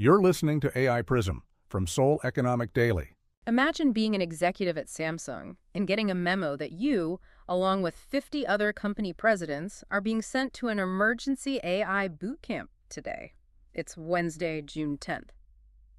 You're listening to AI PRISM from Seoul Economic Daily. Imagine being an executive at Samsung and getting a memo that you, along with 50 other company presidents, are being sent to an emergency AI boot camp today. It's Wednesday, June 10th.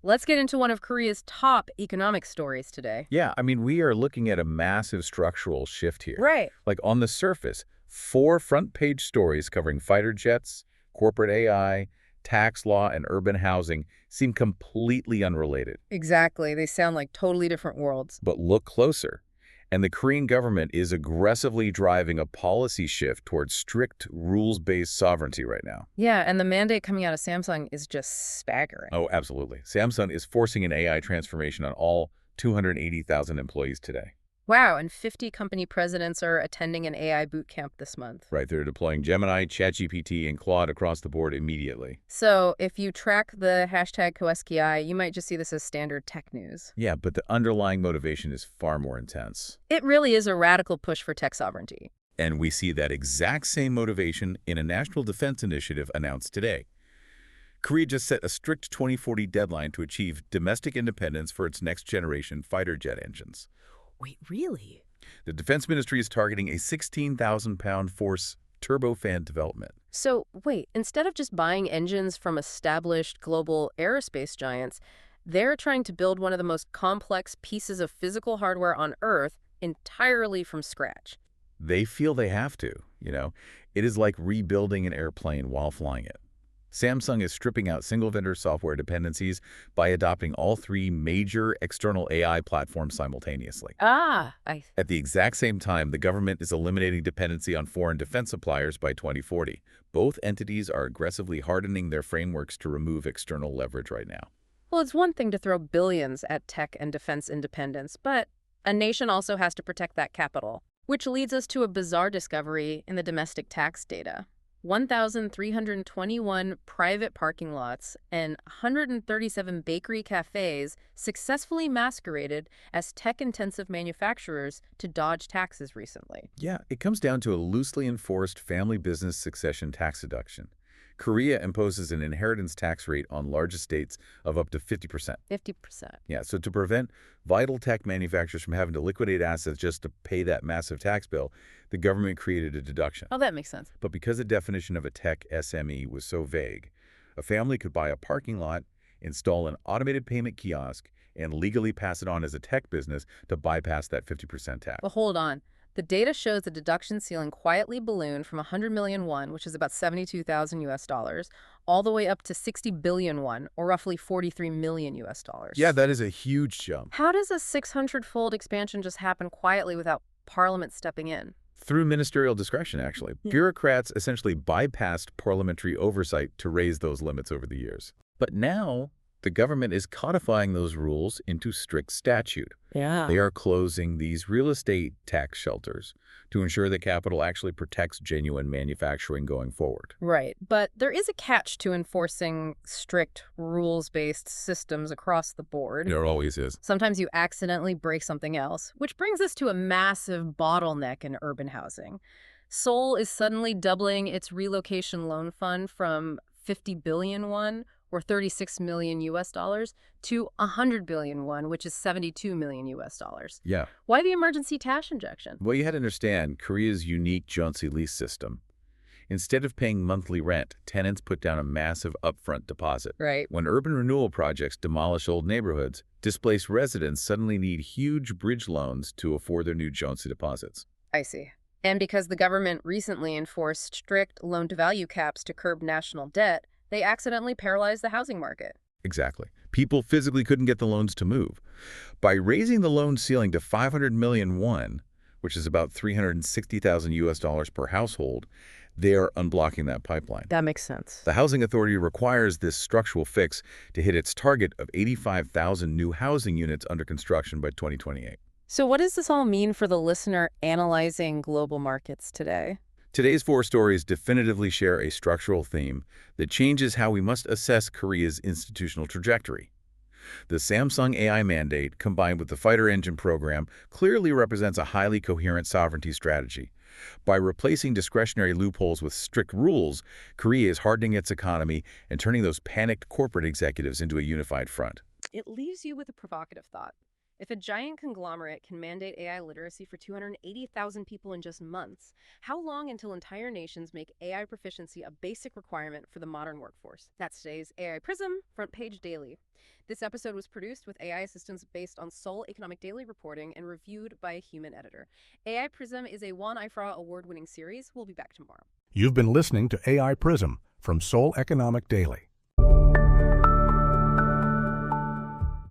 Let's get into one of Korea's top economic stories today. Yeah, we are looking at a massive structural shift here. Right. Like on the surface, 4 front-page stories covering fighter jets, corporate AI, tax law, and urban housing seem completely unrelated. Exactly. They sound like totally different worlds. But look closer, and the Korean government is aggressively driving a policy shift towards strict rules-based sovereignty right now. Yeah, and the mandate coming out of Samsung is just staggering. Oh, absolutely. Samsung is forcing an AI transformation on all 280,000 employees today. Wow, and 50 company presidents are attending an AI boot camp this month. Right, they're deploying Gemini, ChatGPT, and Claude across the board immediately. So if you track the hashtag KOSKI, you might just see this as standard tech news. Yeah, but the underlying motivation is far more intense. It really is a radical push for tech sovereignty. And we see that exact same motivation in a national defense initiative announced today. Korea just set a strict 2040 deadline to achieve domestic independence for its next-generation fighter jet engines. Wait, really? The Defense Ministry is targeting a 16,000-pound force turbofan development. So, wait, instead of just buying engines from established global aerospace giants, they're trying to build one of the most complex pieces of physical hardware on Earth entirely from scratch. They feel they have to, It is like rebuilding an airplane while flying it. Samsung is stripping out single-vendor software dependencies by adopting all 3 major external AI platforms simultaneously. At the exact same time, the government is eliminating dependency on foreign defense suppliers by 2040. Both entities are aggressively hardening their frameworks to remove external leverage right now. Well, it's one thing to throw billions at tech and defense independence, but a nation also has to protect that capital, which leads us to a bizarre discovery in the domestic tax data. 1,321 private parking lots and 137 bakery cafes successfully masqueraded as tech-intensive manufacturers to dodge taxes recently. Yeah, it comes down to a loosely enforced family business succession tax deduction. Korea imposes an inheritance tax rate on large estates of up to 50%. 50%. Yeah, so to prevent vital tech manufacturers from having to liquidate assets just to pay that massive tax bill, the government created a deduction. Oh, that makes sense. But because the definition of a tech SME was so vague, a family could buy a parking lot, install an automated payment kiosk, and legally pass it on as a tech business to bypass that 50% tax. Well, hold on. The data shows the deduction ceiling quietly ballooned from 100 million won, which is about 72,000 US dollars, all the way up to 60 billion won, or roughly 43 million US dollars. Yeah, that is a huge jump. How does a 600-fold expansion just happen quietly without Parliament stepping in? Through ministerial discretion, actually. Bureaucrats essentially bypassed parliamentary oversight to raise those limits over the years. But now, the government is codifying those rules into strict statute. Yeah. They are closing these real estate tax shelters to ensure that capital actually protects genuine manufacturing going forward. Right. But there is a catch to enforcing strict rules-based systems across the board. There always is. Sometimes you accidentally break something else, which brings us to a massive bottleneck in urban housing. Seoul is suddenly doubling its relocation loan fund from 50 billion won, or 36 million US dollars, to 100 billion won, which is 72 million US dollars. Yeah. Why the emergency cash injection? Well, you had to understand Korea's unique Jeonsi lease system. Instead of paying monthly rent, tenants put down a massive upfront deposit. Right. When urban renewal projects demolish old neighborhoods, displaced residents suddenly need huge bridge loans to afford their new Jeonsi deposits. I see. And because the government recently enforced strict loan-to-value caps to curb national debt, they accidentally paralyzed the housing market. Exactly. People physically couldn't get the loans to move. By raising the loan ceiling to 500 million won, which is about 360,000 US dollars per household, they are unblocking that pipeline. That makes sense. The Housing Authority requires this structural fix to hit its target of 85,000 new housing units under construction by 2028. So what does this all mean for the listener analyzing global markets today? Today's 4 stories definitively share a structural theme that changes how we must assess Korea's institutional trajectory. The Samsung AI mandate, combined with the fighter engine program, clearly represents a highly coherent sovereignty strategy. By replacing discretionary loopholes with strict rules, Korea is hardening its economy and turning those panicked corporate executives into a unified front. It leaves you with a provocative thought. If a giant conglomerate can mandate AI literacy for 280,000 people in just months, how long until entire nations make AI proficiency a basic requirement for the modern workforce? That's today's AI PRISM Front Page Daily. This episode was produced with AI assistance based on Seoul Economic Daily reporting and reviewed by a human editor. AI PRISM is a One IFRA award-winning series. We'll be back tomorrow. You've been listening to AI PRISM from Seoul Economic Daily.